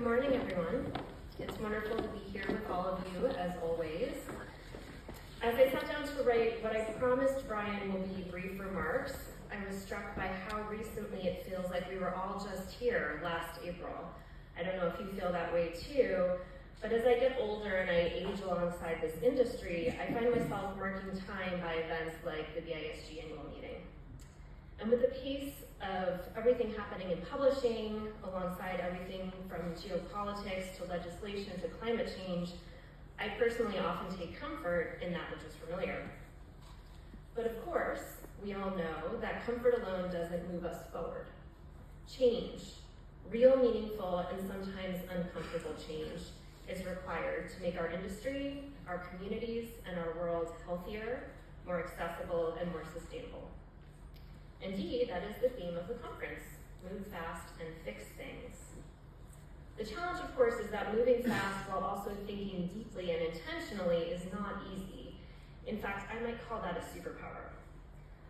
morning, everyone. It's wonderful to be here with all of you, as always. As I sat down to write what I promised Brian will be brief remarks, I was struck by how recently it feels like we were all just here last April. I don't know if you feel that way too, but as I get older and I age alongside this industry, I find myself marking time by events like the BISG annual meeting. And with the pace of everything happening in publishing, alongside everything from geopolitics to legislation to climate change, I personally often take comfort in that which is familiar. But of course, we all know that comfort alone doesn't move us forward. Change, real, meaningful, and sometimes uncomfortable change, is required to make our industry, our communities, and our world healthier, more accessible, and more sustainable. Indeed, that is the theme of the conference: move fast and fix things. The challenge, of course, is that moving fast while also thinking deeply and intentionally is not easy. In fact, I might call that a superpower.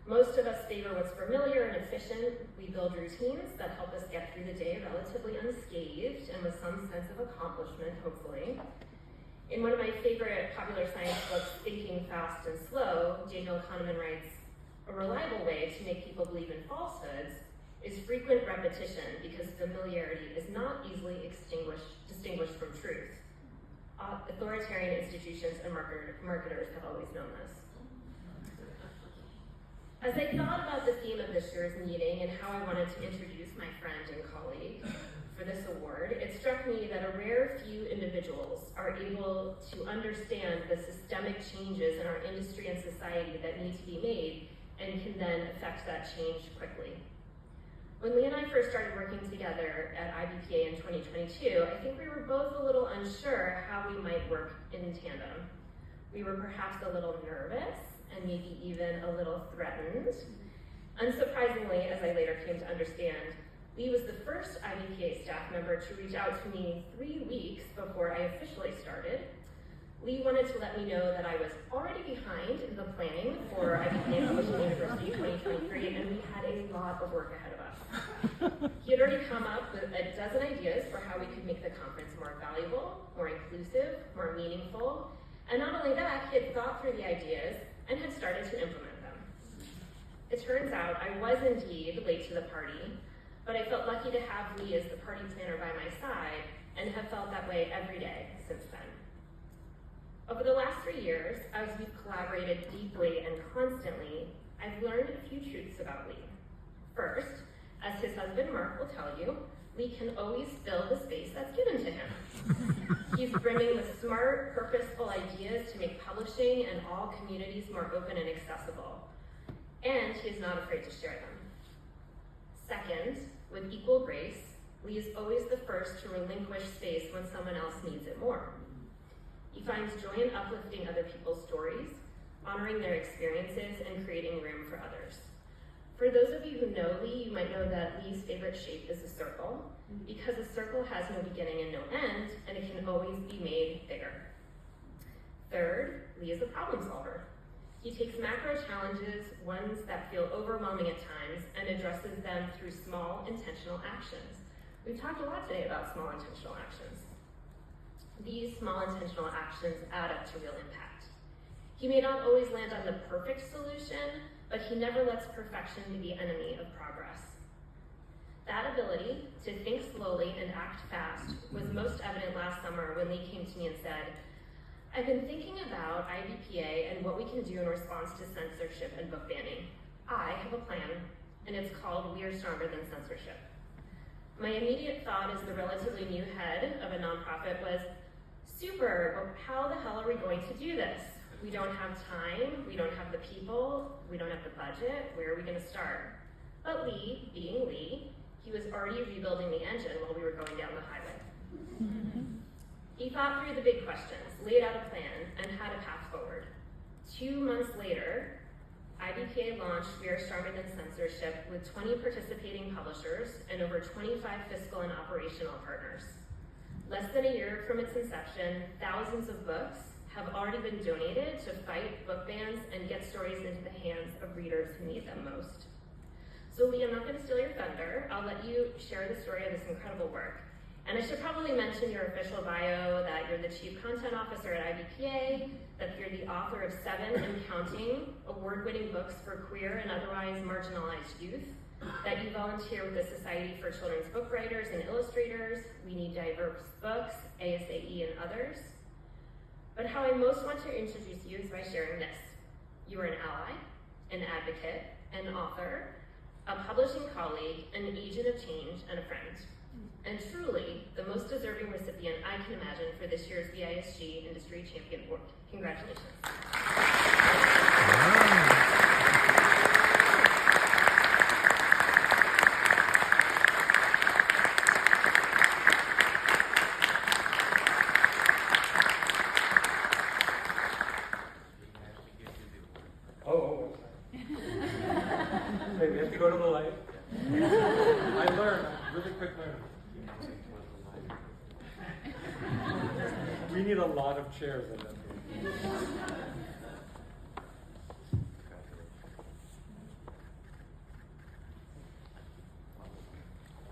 Most of us favor what's familiar and efficient. We build routines that help us get through the day relatively unscathed and with some sense of accomplishment, hopefully. In one of my favorite popular science books, Thinking Fast and Slow, Daniel Kahneman writes, "A reliable way to make people believe in falsehoods is frequent repetition, because familiarity is not easily distinguished from truth." Authoritarian institutions and marketers have always known this. As I thought about the theme of this year's meeting and how I wanted to introduce my friend and colleague for this award, it struck me that a rare few individuals are able to understand the systemic changes in our industry and society that need to be made and can then affect that change quickly. When Lee and I first started working together at IBPA in 2022, I think we were both a little unsure how we might work in tandem. We were perhaps a little nervous and maybe even a little threatened. Unsurprisingly, as I later came to understand, Lee was the first IBPA staff member to reach out to me 3 weeks before I officially started. Lee wanted to let me know that I was already behind in the planning for IBPA Publishing University 2023, and we had a lot of work ahead of us. He had already come up with a dozen ideas for how we could make the conference more valuable, more inclusive, more meaningful, and not only that, he had thought through the ideas and had started to implement them. It turns out I was indeed late to the party, but I felt lucky to have Lee as the party planner by my side and have felt that way every day since then. Over the last 3 years, as we've collaborated deeply and constantly, I've learned a few truths about Lee. First, as his husband Mark will tell you, Lee can always fill the space that's given to him. He's brimming with smart, purposeful ideas to make publishing and all communities more open and accessible. And he's not afraid to share them. Second, with equal grace, Lee is always the first to relinquish space when someone else needs it more. He finds joy in uplifting other people's stories, honoring their experiences, and creating room for others. For those of you who know Lee, you might know that Lee's favorite shape is a circle, because a circle has no beginning and no end, and it can always be made bigger. Third, Lee is a problem solver. He takes macro challenges, ones that feel overwhelming at times, and addresses them through small, intentional actions. We've talked a lot today about small, intentional actions. These small intentional actions add up to real impact. He may not always land on the perfect solution, but he never lets perfection be the enemy of progress. That ability to think slowly and act fast was most evident last summer when Lee came to me and said, "I've been thinking about IBPA and what we can do in response to censorship and book banning. I have a plan, and it's called We Are Stronger Than Censorship." My immediate thought as the relatively new head of a nonprofit was, super, but how the hell are we going to do this? We don't have time, we don't have the people, we don't have the budget, where are we going to start? But Lee, being Lee, he was already rebuilding the engine while we were going down the highway. He thought through the big questions, laid out a plan, and had a path forward. 2 months later, IBPA launched We Are Stronger Than Censorship with 20 participating publishers and over 25 fiscal and operational partners. Less than a year from its inception, thousands of books have already been donated to fight book bans and get stories into the hands of readers who need them most. So Lee, I'm not going to steal your thunder. I'll let you share the story of this incredible work. And I should probably mention your official bio, that you're the Chief Content Officer at IBPA, that you're the author of 7 and counting award-winning books for queer and otherwise marginalized youth, that you volunteer with the Society for Children's Book Writers and Illustrators, We Need Diverse Books, ASAE, and others. But how I most want to introduce you is by sharing this. You are an ally, an advocate, an author, a publishing colleague, an agent of change, and a friend. And truly, the most deserving recipient I can imagine for this year's BISG Industry Champion Award. Congratulations. Wait, we have to go to the light. I learned, really quick learner. We need a lot of chairs in this room.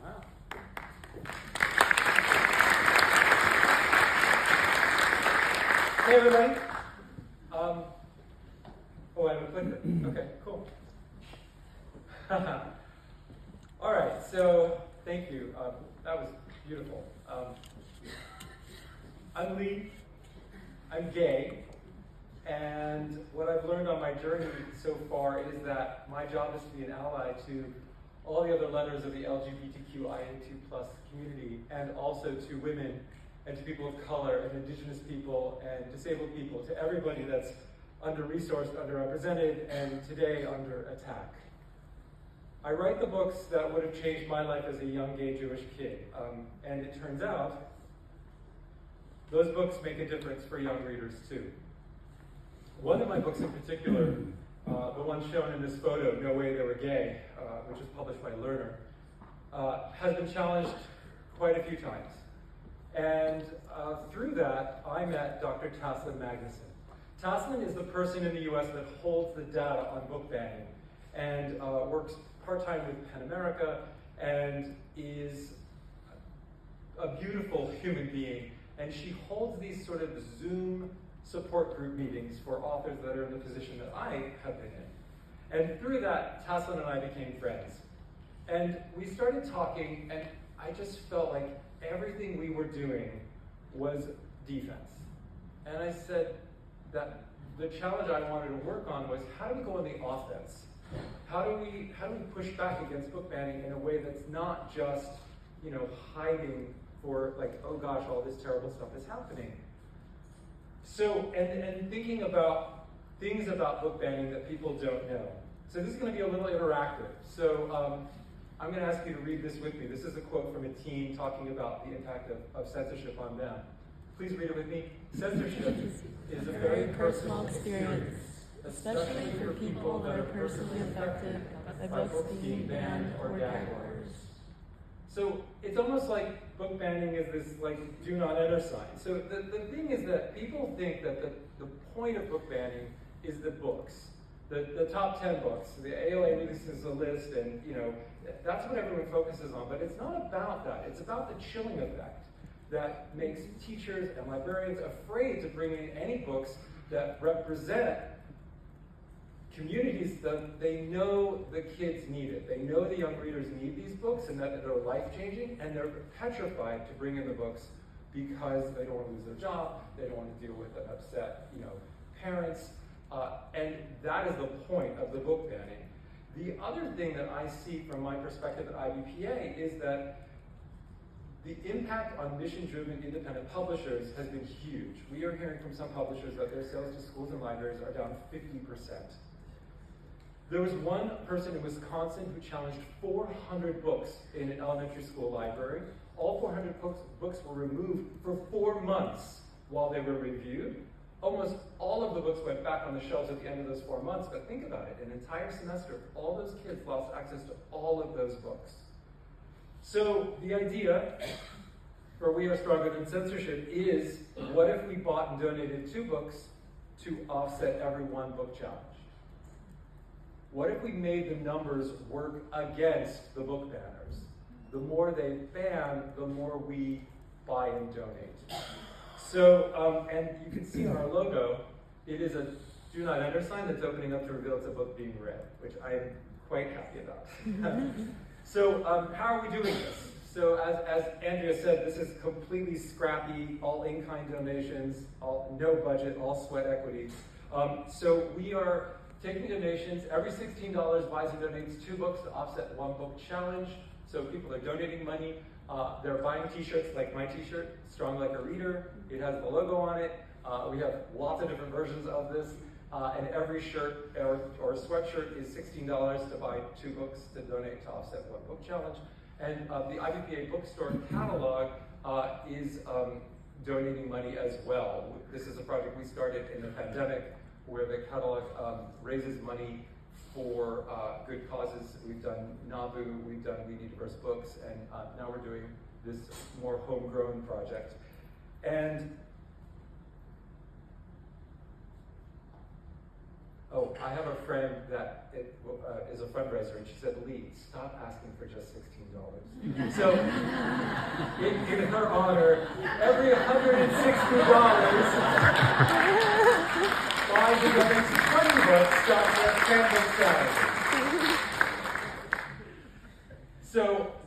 Wow. Hey everybody. Oh, I haven't clicked it. Okay, cool. All right, so thank you. That was beautiful. I'm Lee. I'm gay. And what I've learned on my journey so far is that my job is to be an ally to all the other letters of the LGBTQIA2+ community, and also to women and to people of color and indigenous people and disabled people, to everybody that's under-resourced, underrepresented, and today under attack. I write the books that would have changed my life as a young gay Jewish kid, and it turns out those books make a difference for young readers too. One of my books in particular, the one shown in this photo, No Way They Were Gay, which was published by Lerner, has been challenged quite a few times. And through that, I met Dr. Taslin Magnuson. Taslin is the person in the US that holds the data on book banning and works part-time with PEN America and is a beautiful human being. And she holds these sort of Zoom support group meetings for authors that are in the position that I have been in. And through that, Taslin and I became friends. And we started talking, and I just felt like everything we were doing was defense. And I said that the challenge I wanted to work on was, how do we go on the offense? How do we push back against book banning in a way that's not just, hiding for like, oh gosh, all this terrible stuff is happening. So, and thinking about things about book banning that people don't know. So this is going to be a little interactive. So I'm going to ask you to read this with me. This is a quote from a teen talking about the impact of censorship on them. Please read it with me. Censorship is a very personal experience, especially for people that are personally affected by books being banned or gag orders. So it's almost like book banning is this like do not enter sign. So the thing is that people think that the point of book banning is the books, the top 10 books. The ALA releases a list, and that's what everyone focuses on. But it's not about that. It's about the chilling effect that makes teachers and librarians afraid to bring in any books that represent communities that they know the kids need it. They know the young readers need these books and that they're life-changing, and they're petrified to bring in the books because they don't want to lose their job, they don't want to deal with an upset, parents, and that is the point of the book banning. The other thing that I see from my perspective at IBPA is that the impact on mission-driven independent publishers has been huge. We are hearing from some publishers that their sales to schools and libraries are down 50%. There was one person in Wisconsin who challenged 400 books in an elementary school library. All 400 books were removed for 4 months while they were reviewed. Almost all of the books went back on the shelves at the end of those 4 months, but think about it, an entire semester, all those kids lost access to all of those books. So the idea for We Are Stronger Than Censorship is, what if we bought and donated 2 books to offset every 1 book challenge? What if we made the numbers work against the book banners? the more they ban, the more we buy and donate. So, and you can see on our logo, it is a do not enter sign that's opening up to reveal it's a book being read, which I am quite happy about. So, how are we doing this? So, as Andrea said, this is completely scrappy, all in-kind donations, no budget, all sweat equity. So we are taking donations. Every $16 buys and donates 2 books to offset 1 book challenge. So people are donating money. They're buying t-shirts like my t-shirt, Strong Like a Reader. It has the logo on it. We have lots of different versions of this. And every shirt or sweatshirt is $16 to buy 2 books to donate to offset 1 book challenge. And the IBPA bookstore catalog is donating money as well. This is a project we started in the pandemic where the catalog raises money for good causes. We've done NABU, we've done We Need Diverse Books, and now we're doing this more homegrown project. And oh, I have a friend that is a fundraiser, and she said, Lee, stop asking for just $16. So, in her honor, every $160 buys and donates 20 books, starts at 10 book challenges. So,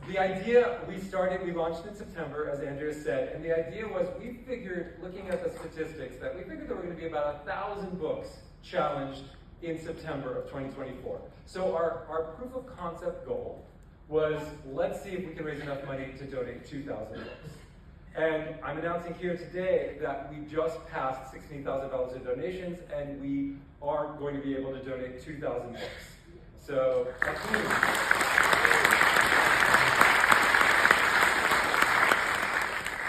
the idea we launched in September, as Andrea said, and the idea was we figured, looking at the statistics, that we figured there were going to be about 1,000 books challenged in September of 2024. So our proof of concept goal was, let's see if we can raise enough money to donate 2,000 books. And I'm announcing here today that we just passed $16,000 in donations, and we are going to be able to donate 2,000 books. So that's huge.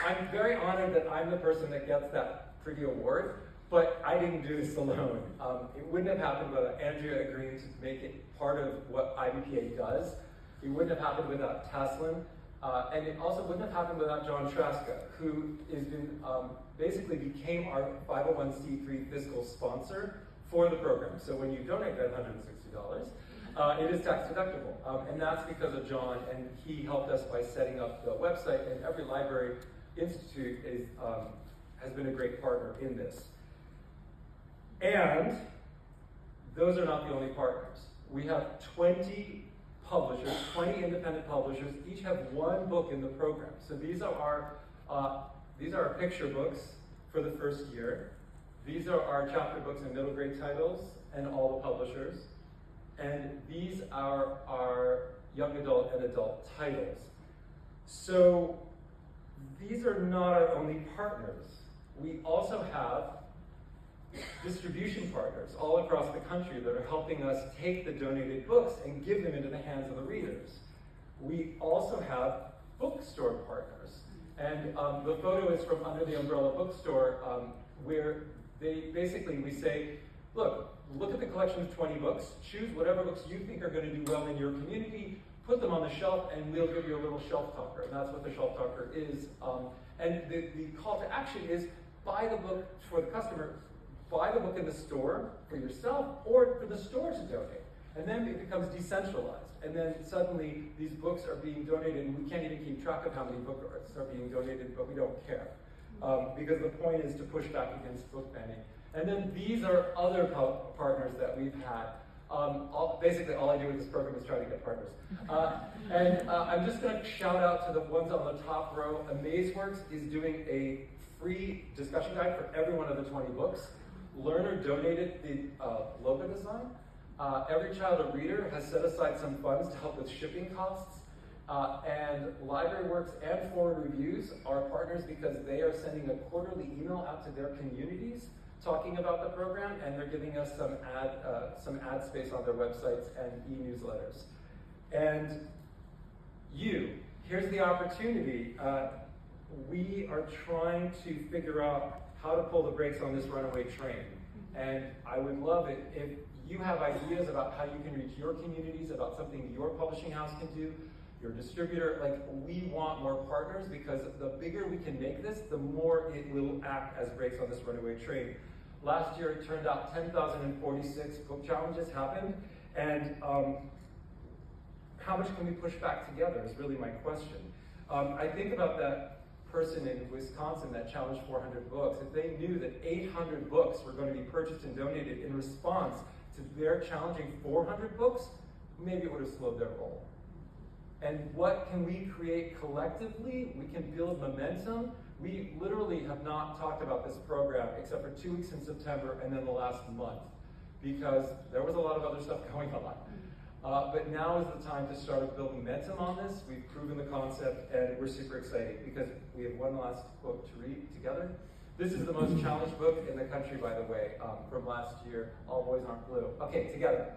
I'm very honored that I'm the person that gets that pretty award. But I didn't do this alone. It wouldn't have happened without Andrea agreeing to make it part of what IBPA does. It wouldn't have happened without Taslin. And it also wouldn't have happened without John Traska, who has been, basically became our 501c3 fiscal sponsor for the program. So when you donate that $160, it is tax deductible. And that's because of John, and he helped us by setting up the website, and every library institute has been a great partner in this. And those are not the only partners. We have 20 publishers, 20 independent publishers, each have 1 book in the program. So these are our picture books for the first year. These are our chapter books and middle grade titles and all the publishers. And these are our young adult and adult titles. So these are not our only partners. We also have distribution partners all across the country that are helping us take the donated books and give them into the hands of the readers. We also have bookstore partners. And the photo is from Under the Umbrella Bookstore, where we say, look at the collection of 20 books, choose whatever books you think are going to do well in your community, put them on the shelf, and we'll give you a little shelf talker. And that's what the shelf talker is. And the call to action is buy the book for the customer, buy the book in the store for yourself or for the store to donate. And then it becomes decentralized. And then suddenly these books are being donated, and we can't even keep track of how many books are being donated, but we don't care. Because the point is to push back against book banning. And then these are other partners that we've had. Basically, all I do with this program is try to get partners. I'm just going to shout out to the ones on the top row. AmazeWorks is doing a free discussion guide for every one of the 20 books. Learner donated the logo design. Every Child a Reader has set aside some funds to help with shipping costs. And LibraryWorks and Forward Reviews are partners because they are sending a quarterly email out to their communities talking about the program, and they're giving us some ad space on their websites and e-newsletters. And here's the opportunity. We are trying to figure out how to pull the brakes on this runaway train. And I would love it if you have ideas about how you can reach your communities, about something your publishing house can do, your distributor. We want more partners, because the bigger we can make this, the more it will act as brakes on this runaway train. Last year, it turned out 10,046 book challenges happened, and how much can we push back together is really my question. I think about that person in Wisconsin that challenged 400 books. If they knew that 800 books were going to be purchased and donated in response to their challenging 400 books, maybe it would have slowed their roll. And what can we create collectively? We can build momentum. We literally have not talked about this program except for 2 weeks in September and then the last month, because there was a lot of other stuff going on. But now is the time to start building momentum on this. We've proven the concept, and we're super excited because we have one last quote to read together. This is the most challenged book in the country, by the way, from last year, All Boys Aren't Blue. Okay, together.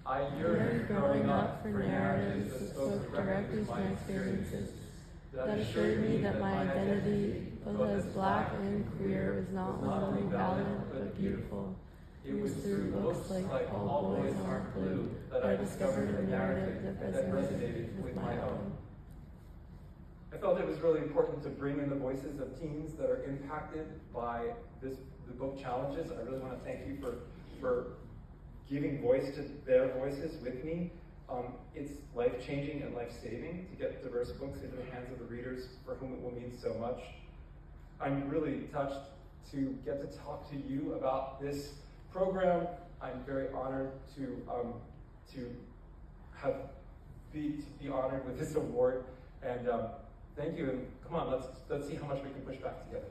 I yearned growing up for narratives that spoke directly to my experiences, that assured me that my identity, both as Black and queer, was not only valid but beautiful. It was through books like All Boys Aren't Blue that I discovered a narrative that resonated with my own. I felt it was really important to bring in the voices of teens that are impacted by the book challenges. I really want to thank you for giving voice to their voices with me. It's life-changing and life-saving to get diverse books into the hands of the readers for whom it will mean so much. I'm really touched to get to talk to you about this program. I'm very honored to be honored with this award, and thank you. And come on, let's see how much we can push back together.